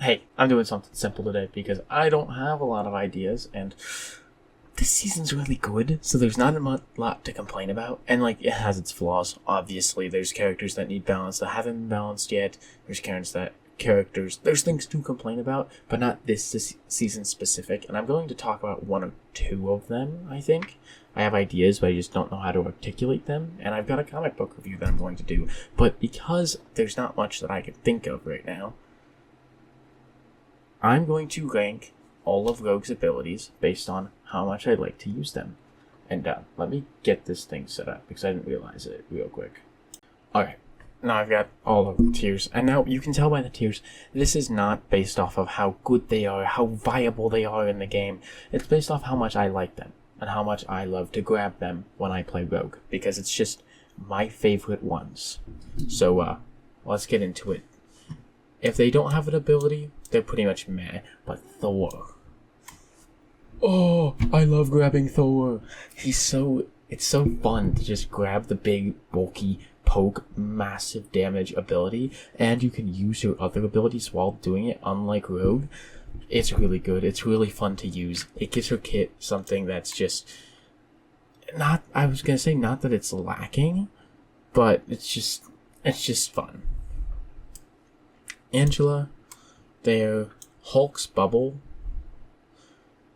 hey, I'm doing something simple today because I don't have a lot of ideas, and this season's really good, so there's not a lot to complain about. And, like, it has its flaws. Obviously, there's characters that need balance that haven't been balanced yet. There's there's things to complain about, but not this season specific. And I'm going to talk about one or two of them, I think. I have ideas, but I just don't know how to articulate them. And I've got a comic book review that I'm going to do. But because there's not much that I can think of right now, I'm going to rank all of Rogue's abilities based on how much I like to use them. And let me get this thing set up because I didn't realize it real quick. Alright, now I've got all of the tiers. And now you can tell by the tiers, this is not based off of how good they are, how viable they are in the game. It's based off how much I like them and how much I love to grab them when I play Rogue. Because it's just my favorite ones. So let's get into it. If they don't have an ability, they're pretty much meh. But Thor. Oh, I love grabbing Thor. It's so fun to just grab the big, bulky, poke, massive damage ability. And you can use your other abilities while doing it, unlike Rogue. It's really good. It's really fun to use. It gives her kit something that's just not, I was going to say not that it's lacking, but it's just fun. Angela, there, Hulk's bubble.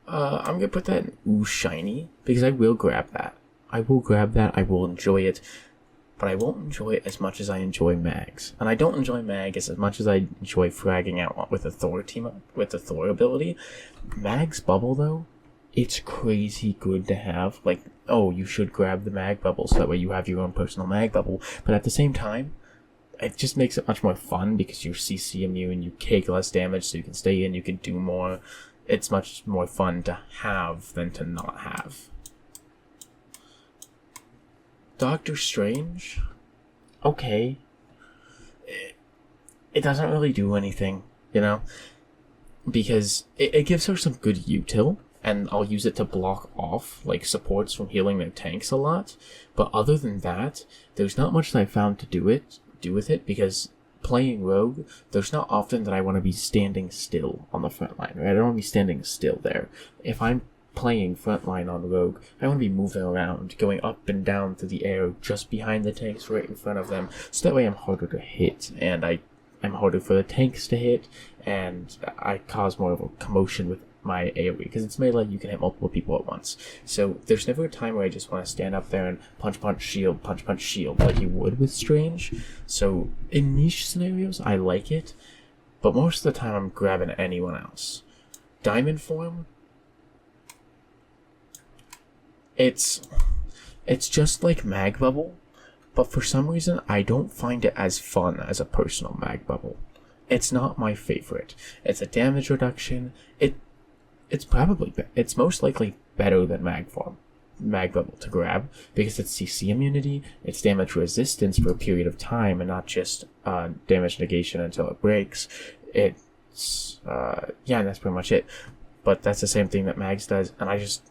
I'm gonna put that in Ooh Shiny because I will grab that. I will enjoy it, but I won't enjoy it as much as I enjoy Mags. And I don't enjoy Mag as much as I enjoy fragging out with the Thor team up, with the Thor ability. Mag's bubble though, it's crazy good to have. Like, oh, you should grab the Mag bubble so that way you have your own personal Mag bubble. But at the same time, it just makes it much more fun because you're CC immune, you take less damage so you can stay in, you can do more. It's much more fun to have than to not have. Doctor Strange? Okay. It doesn't really do anything, you know? Because it gives her some good util, and I'll use it to block off, like, supports from healing their tanks a lot. But other than that, there's not much that I found to do with it, because playing Rogue, there's not often that I want to be standing still on the front line, right? I don't want to be standing still there. If I'm playing frontline on Rogue, I want to be moving around, going up and down through the air, just behind the tanks, right in front of them, so that way I'm harder to hit, and I'm harder for the tanks to hit, and I cause more of a commotion with my AoE, because it's melee, you can hit multiple people at once. So there's never a time where I just want to stand up there and punch, shield, like you would with Strange. So in niche scenarios, I like it, but most of the time I'm grabbing anyone else. Diamond form, it's just like Mag Bubble, but for some reason I don't find it as fun as a personal Mag Bubble. It's not my favorite. It's a damage reduction. It's most likely better than Mag Bubble to grab because it's CC immunity, it's damage resistance for a period of time and not just damage negation until it breaks. It's yeah, that's pretty much it. But that's the same thing that Mags does, and I just,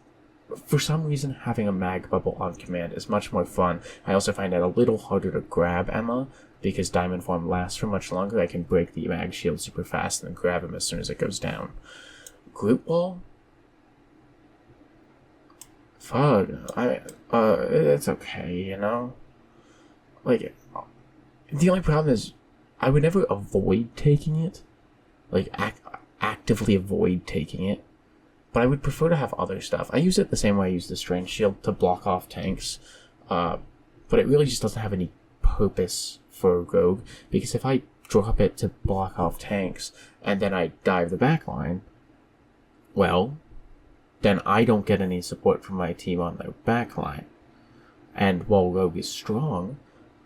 for some reason, having a Mag Bubble on command is much more fun. I also find it a little harder to grab Emma because Diamond Form lasts for much longer. I can break the Mag Shield super fast and then grab him as soon as it goes down. Group Wall? Fuck, it's okay, you know? Like, the only problem is, I would never avoid taking it. Like, actively avoid taking it. But I would prefer to have other stuff. I use it the same way I use the Strange Shield to block off tanks. But it really just doesn't have any purpose for Rogue. Because if I drop it to block off tanks, and then I dive the backline, well, then I don't get any support from my team on their backline. And while Rogue is strong,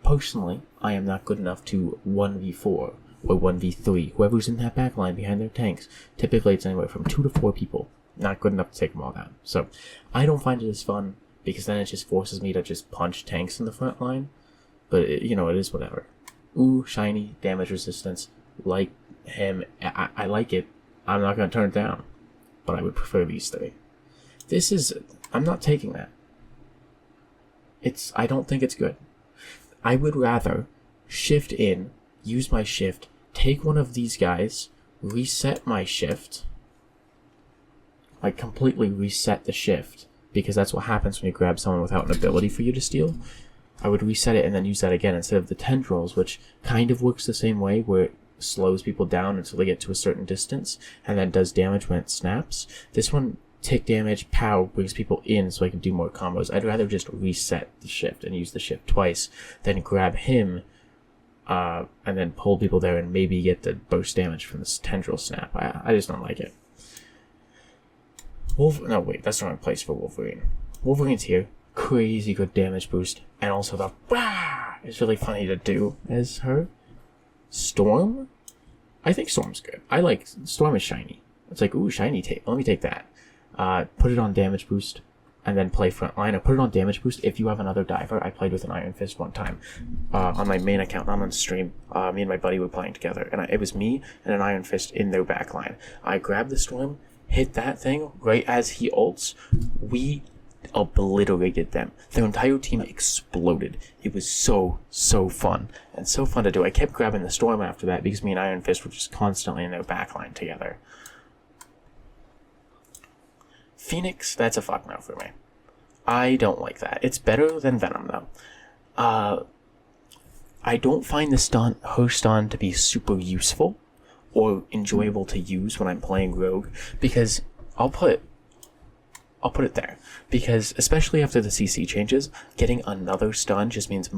personally, I am not good enough to 1v4 or 1v3 whoever's in that backline behind their tanks. Typically, it's anywhere from 2 to 4 people. Not good enough to take them all down. So, I don't find it as fun, because then it just forces me to just punch tanks in the front line. But, it is whatever. Ooh, Shiny, damage resistance. Like him, I like it. I'm not going to turn it down. But I would prefer these 3. I'm not taking that. I don't think it's good. I would rather shift in, use my shift, take one of these guys, reset my shift, like completely reset the shift, because that's what happens when you grab someone without an ability for you to steal. I would reset it and then use that again instead of the tendrils, which kind of works the same way, where it slows people down until they get to a certain distance and then does damage when it snaps. This one, tick damage, pow, brings people in so I can do more combos. I'd rather just reset the shift and use the shift twice than grab him and then pull people there and maybe get the burst damage from this tendril snap. I just don't like it. No, wait, that's the wrong place for Wolverine. Wolverine's here. Crazy good damage boost, and also the bah is really funny to do as her. Storm? I think Storm's good. I like Storm is shiny. It's like, ooh, shiny tape. Let me take that. Put it on damage boost, and then play frontline. Or put it on damage boost if you have another diver. I played with an Iron Fist one time on my main account, not on stream. Me and my buddy were playing together, and it was me and an Iron Fist in their backline. I grabbed the Storm, hit that thing right as he ults. We obliterated them. Their entire team exploded. It was so fun, and so fun to do. I kept grabbing the Storm after that because me and Iron Fist were just constantly in their backline together. Phoenix, that's a fuck no for me. I don't like that. It's better than Venom though. I don't find her stun to be super useful or enjoyable to use when I'm playing Rogue, because I'll put it there, because especially after the CC changes, getting another stun just means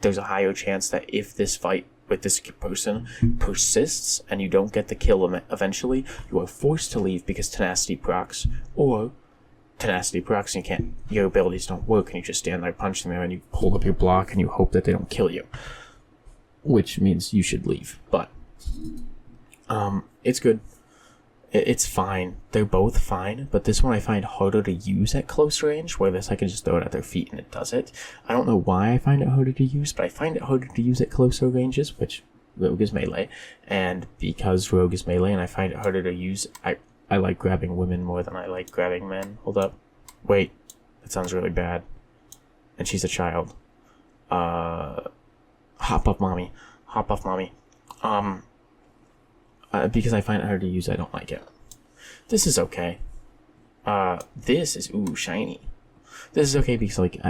there's a higher chance that if this fight with this person persists and you don't get the kill eventually, you are forced to leave because tenacity procs, or tenacity procs and your abilities don't work and you just stand there punching them and you hold up your block and you hope that they don't kill you, which means you should leave. But it's good. It's fine. They're both fine, but this one I find harder to use at close range, where this I can just throw it at their feet and it does it. I don't know why I find it harder to use, but I find it harder to use at closer ranges, which Rogue is melee, and because Rogue is melee and I find it harder to use, I like grabbing women more than I like grabbing men. Hold up. Wait. That sounds really bad. And she's a child. Hop up, mommy. Hop off, mommy. Because I find it hard to use, I don't like it. This is okay. This is, ooh, shiny. This is okay because, like,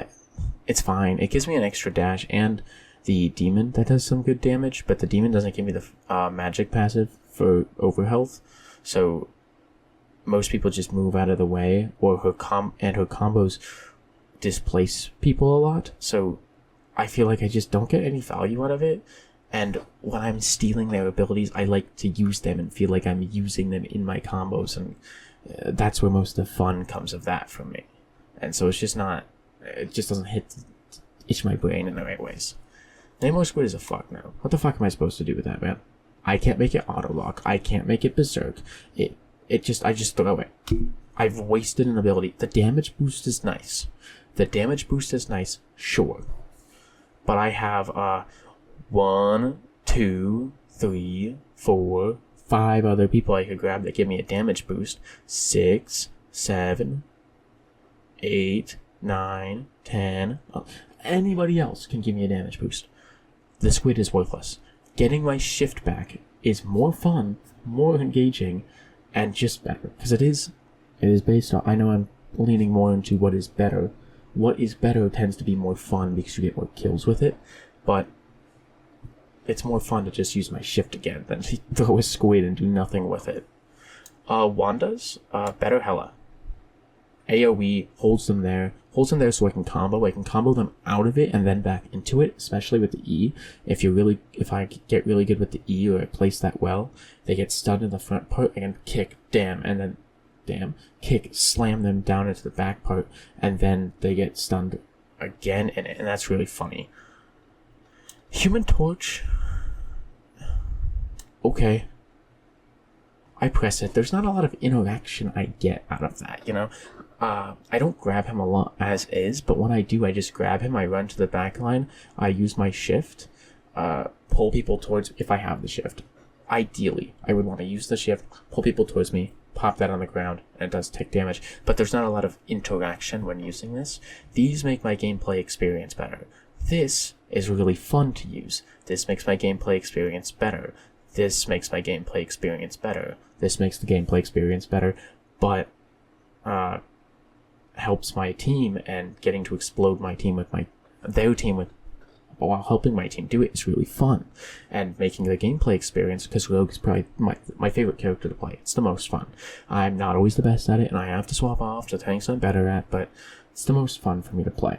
it's fine. It gives me an extra dash and the demon that does some good damage, but the demon doesn't give me the magic passive for overhealth. So most people just move out of the way, or her combos displace people a lot. So I feel like I just don't get any value out of it. And when I'm stealing their abilities, I like to use them and feel like I'm using them in my combos, and that's where most of the fun comes of that from me. And so it just doesn't itch my brain in the right ways. Namor Squid is a fuck no. What the fuck am I supposed to do with that, man? I can't make it auto lock. I can't make it berserk. I just throw it. I've wasted an ability. The damage boost is nice. Sure. But I have 1, 2, 3, 4, 5 other people I could grab that give me a damage boost. 6, 7, 8, 9, 10. Anybody else can give me a damage boost. The squid is worthless. Getting my shift back is more fun, more engaging, and just better. Because it is based on, I know I'm leaning more into what is better. What is better tends to be more fun because you get more kills with it. But it's more fun to just use my shift again than to throw a squid and do nothing with it. Wanda's better hella. AoE holds them there so I can combo them out of it and then back into it, especially with the E. If I get really good with the E, or I place that well, they get stunned in the front part, I can kick, kick, slam them down into the back part, and then they get stunned again in it, and that's really funny. Human Torch, okay. I press it. There's not a lot of interaction I get out of that, you know? I don't grab him a lot as is, but when I do, I just grab him, I run to the back line, I use my shift, pull people towards, if I have the shift. Ideally, I would want to use the shift, pull people towards me, pop that on the ground, and it does take damage. But there's not a lot of interaction when using this. These make my gameplay experience better. This is really fun to use. This makes my gameplay experience better. this makes my gameplay experience better. This makes the gameplay experience better, but helps my team, and getting to explode my team with their team with while helping my team do it is really fun, and making the gameplay experience, because Rogue is probably my favorite character to play. It's the most fun. I'm not always the best at it, and I have to swap off to things I'm better at, but it's the most fun for me to play.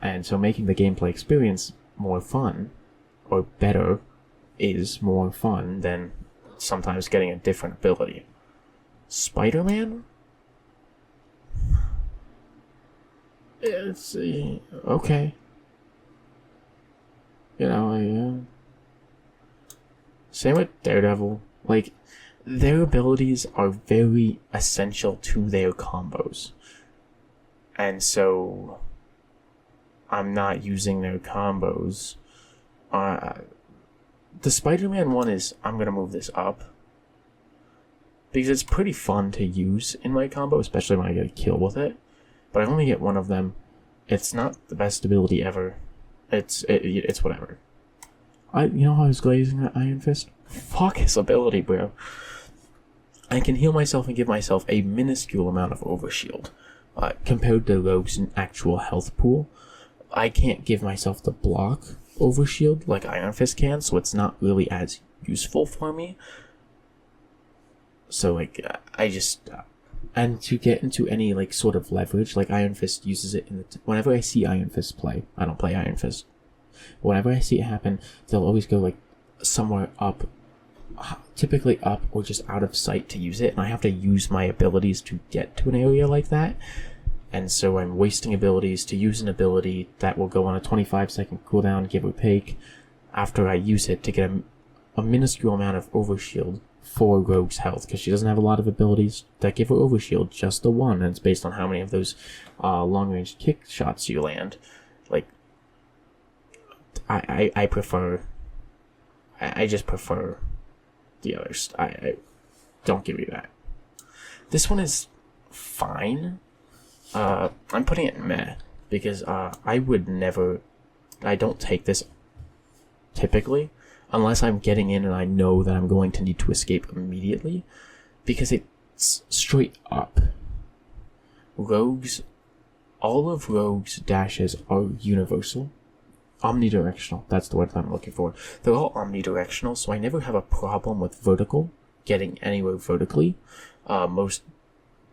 And so making the gameplay experience more fun, or better, is more fun than sometimes getting a different ability. Spider-Man? It's okay. You know, same with Daredevil. Like, their abilities are very essential to their combos. And so, I'm not using their combos. The Spider-Man one is, I'm gonna move this up, because it's pretty fun to use in my combo, especially when I get a kill with it. But I only get one of them. It's not the best ability ever. It's whatever. You know how I was glazing that Iron Fist? Fuck his ability, bro. I can heal myself and give myself a minuscule amount of overshield. Compared to Rogue's actual health pool, I can't give myself the block overshield like Iron Fist can, so it's not really as useful for me. So, like, I just... and to get into any, like, sort of leverage, like Iron Fist uses it whenever I see Iron Fist play, I don't play Iron Fist. Whenever I see it happen, they'll always go, like, somewhere up, typically up or just out of sight to use it, and I have to use my abilities to get to an area like that. And so I'm wasting abilities to use an ability that will go on a 25-second cooldown, give or take, after I use it to get a minuscule amount of overshield for Rogue's health, because she doesn't have a lot of abilities that give her overshield, just the one, and it's based on how many of those long-range kick shots you land. Like, I prefer... I just prefer the others. I don't give you that. This one is fine. I'm putting it in meh, because I would never... I don't take this typically, unless I'm getting in and I know that I'm going to need to escape immediately, because it's straight up. All of Rogue's dashes are universal. Omnidirectional, that's the word I'm looking for. They're all omnidirectional, so I never have a problem with getting anywhere vertically. Most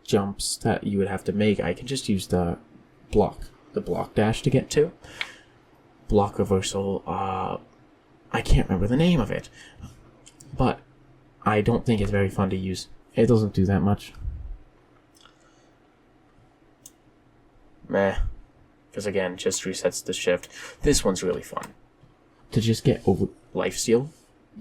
jumps that you would have to make, I can just use the block dash to get to. Block reversal, I can't remember the name of it, but I don't think it's very fun to use. It doesn't do that much. Meh. Because again, just resets the shift. This one's really fun. To just get over lifesteal,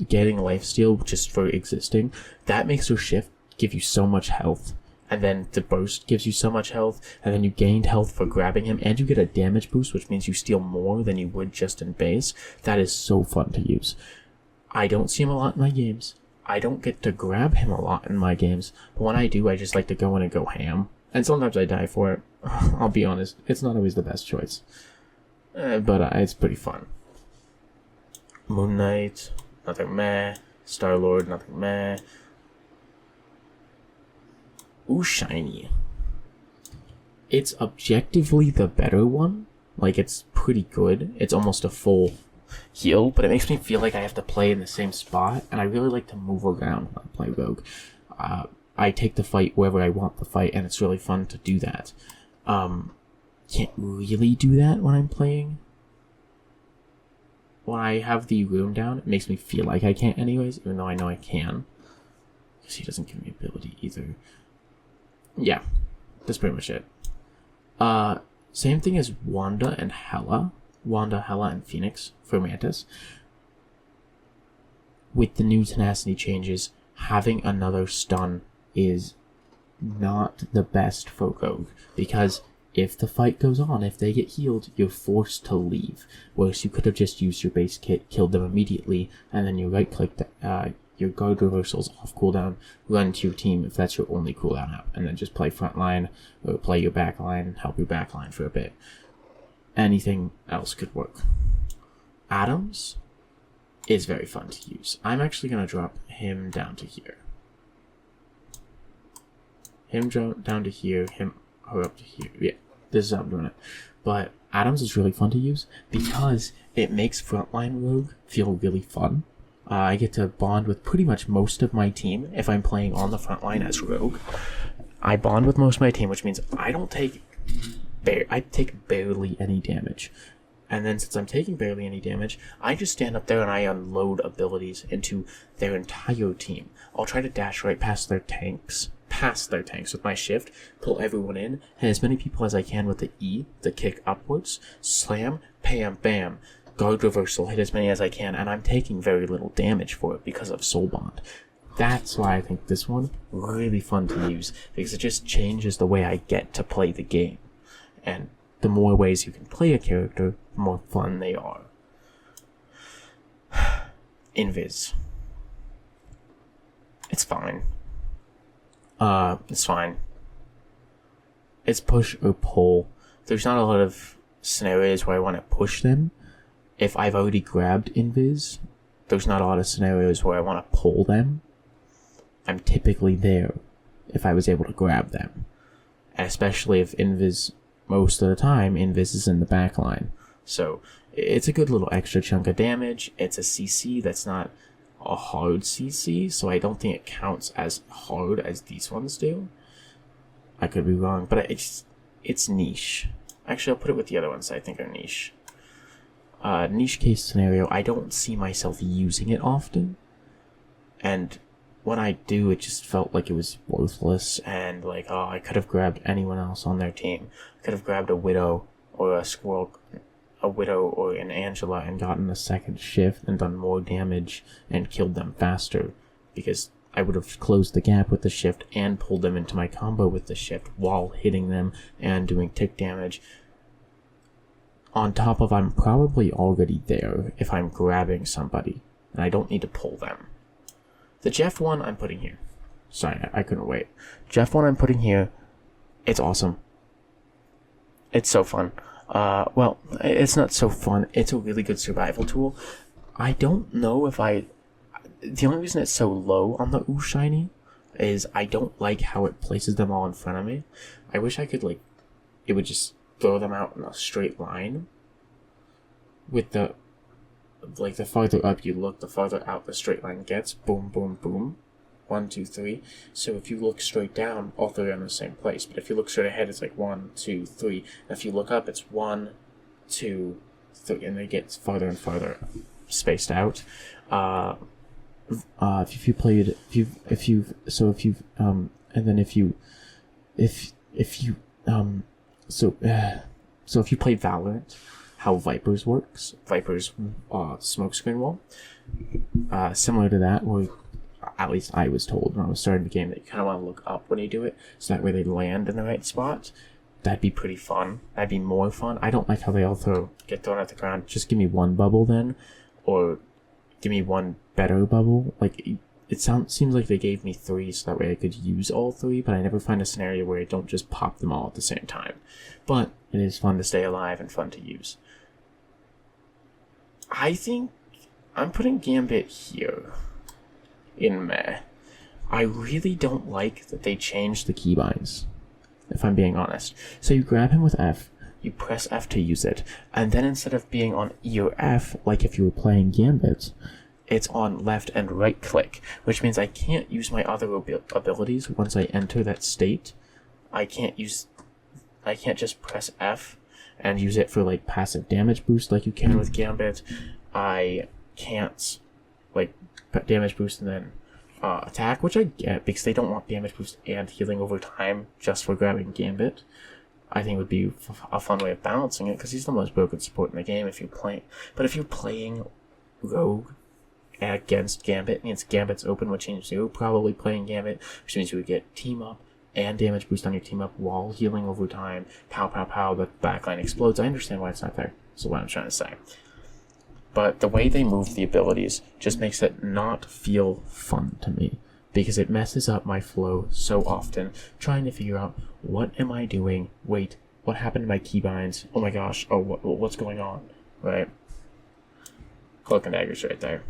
getting lifesteal just for existing, that makes your shift give you so much health. And then the burst gives you so much health, and then you gained health for grabbing him, and you get a damage boost, which means you steal more than you would just in base. That is so fun to use. I don't see him a lot in my games. I don't get to grab him a lot in my games, but when I do, I just like to go in and go ham. And sometimes I die for it. I'll be honest, it's not always the best choice. But it's pretty fun. Moon Knight, nothing meh. Star-Lord, nothing meh. Ooh, shiny. It's objectively the better one. Like, it's pretty good. It's almost a full heal, but it makes me feel like I have to play in the same spot, and I really like to move around when I play Rogue. I take the fight wherever I want the fight, and it's really fun to do that. Can't really do that when I'm playing. When I have the room down, it makes me feel like I can't anyways, even though I know I can. Because he doesn't give me ability either. Yeah, that's pretty much it. Same thing as Wanda and Hela. Wanda, Hela, and Phoenix for Mantis. With the new tenacity changes, having another stun is not the best for Rogue, because if the fight goes on, if they get healed, you're forced to leave. Whereas you could have just used your base kit, killed them immediately, and then you right-click your guard reversals off cooldown, run to your team if that's your only cooldown app, and then just play frontline, or play your backline, help your backline for a bit. Anything else could work. Atoms is very fun to use. I'm actually going to drop him down to here. Him down to here, her up to here. Yeah, this is how I'm doing it. But Adams is really fun to use because it makes frontline rogue feel really fun. I get to bond with pretty much most of my team if I'm playing on the front line as rogue. I bond with most of my team, which means I take barely any damage. And then since I'm taking barely any damage, I just stand up there and I unload abilities into their entire team. I'll try to dash right past their tanks with my shift, pull everyone in, hit as many people as I can with the E, the kick upwards, slam, bam, bam, guard reversal, hit as many as I can, and I'm taking very little damage for it because of Soul Bond. That's why I think this one really fun to use, because it just changes the way I get to play the game. And the more ways you can play a character, the more fun they are. Invis. It's fine. It's fine. It's push or pull. There's not a lot of scenarios where I want to push them. If I've already grabbed Invis, there's not a lot of scenarios where I want to pull them. I'm typically there if I was able to grab them. And especially if Invis, most of the time, Invis is in the back line. So it's a good little extra chunk of damage. It's a CC that's not a hard CC, so I don't think it counts as hard as these ones do. I could be wrong, but it's niche. Actually, I'll put it with the other ones I think are niche. Niche case scenario, I don't see myself using it often, and when I do, it just felt like it was worthless, and like, oh, I could have grabbed anyone else on their team. I could have grabbed a Widow or a Widow or an Angela and gotten a second shift and done more damage and killed them faster, because I would have closed the gap with the shift and pulled them into my combo with the shift while hitting them and doing tick damage. On top of, I'm probably already there if I'm grabbing somebody, and I don't need to pull them. The Jeff one I'm putting here. Sorry, I couldn't wait. Jeff one I'm putting here. It's awesome. It's so fun. Well, it's not so fun. It's a really good survival tool. I don't know if the only reason it's so low on the Ooh Shiny is I don't like how it places them all in front of me. I wish I could, like, it would just throw them out in a straight line. With the farther up you look, the farther out the straight line gets. Boom, boom, boom. 1, 2, 3. So if you look straight down, all three are in the same place. But if you look straight ahead, it's like 1, 2, 3. And if you look up, it's 1, 2, 3, and they get farther and farther spaced out. If you played Valorant, how Vipers works, Vipers smokescreen wall, similar to that, where at least I was told when I was starting the game that you kind of want to look up when you do it, so that way they land in the right spot. That'd be pretty fun. That'd be more fun. I don't like how they all get thrown at the ground. Just give me one bubble then, or give me one better bubble. Like, it seems like they gave me 3 so that way I could use all 3, but I never find a scenario where I don't just pop them all at the same time. But it is fun to stay alive and fun to use. I think I'm putting Gambit here in Meh. I really don't like that they changed the keybinds, if I'm being honest. So you grab him with F, you press F to use it, and then instead of being on E or F, like if you were playing Gambit, it's on left and right click, which means I can't use my other abilities once I enter that state. I can't just press F and use it for like passive damage boost like you can with Gambit. I can't like put damage boost and then attack, which I get because they don't want damage boost and healing over time just for grabbing Gambit. I think it would be a fun way of balancing it, because he's the most broken support in the game if you're playing. But if you're playing Rogue against Gambit, it means Gambit's open, which means you're probably playing Gambit, which means you would get team up and damage boost on your team up while healing over time. Pow, pow, pow, the backline explodes. I understand why it's not there. That's what I'm trying to say. But the way they move the abilities just makes it not feel fun to me, because it messes up my flow so often, trying to figure out, what am I doing? Wait, what happened to my keybinds? Oh my gosh, oh, what's going on? Right? Cloak and Dagger's right there.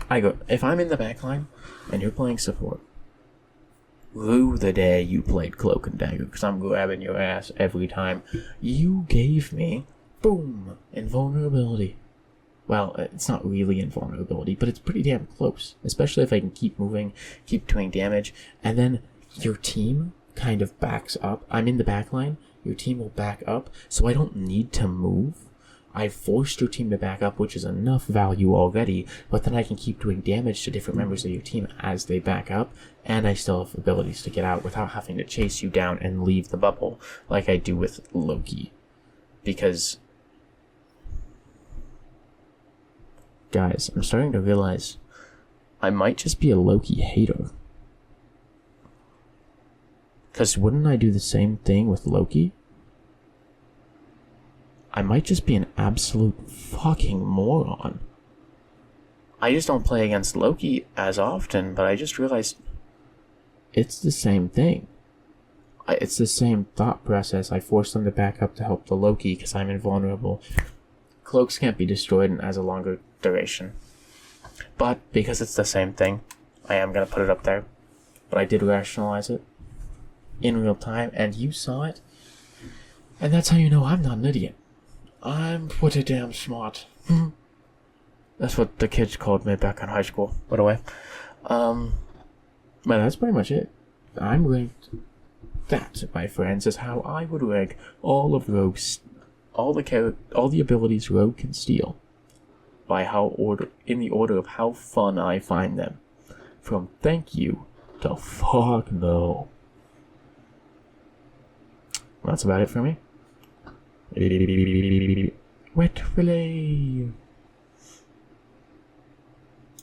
I go, if I'm in the back line and you're playing support, rue the day you played Cloak and Dagger, because I'm grabbing your ass every time. You gave me, boom, invulnerability. Well, it's not really invulnerability, but it's pretty damn close. Especially if I can keep moving, keep doing damage, and then your team kind of backs up. I'm in the back line, your team will back up, so I don't need to move. I forced your team to back up, which is enough value already, but then I can keep doing damage to different members of your team as they back up, and I still have abilities to get out without having to chase you down and leave the bubble like I do with Loki. Because, guys, I'm starting to realize I might just be a Loki hater. Because wouldn't I do the same thing with Loki? I might just be an absolute fucking moron. I just don't play against Loki as often, but I just realized it's the same thing. It's the same thought process. I force them to back up to help the Loki because I'm invulnerable. Cloaks can't be destroyed and has a longer duration. But because it's the same thing, I am going to put it up there. But I did rationalize it in real time, and you saw it. And that's how you know I'm not an idiot. I'm pretty damn smart. That's what the kids called me back in high school, by the way. But that's pretty much it. I'm ranked. That, my friends, is how I would rank all of Rogue's, all the abilities Rogue can steal, by in the order of how fun I find them, from thank you to fuck no. That's about it for me. Wet relay.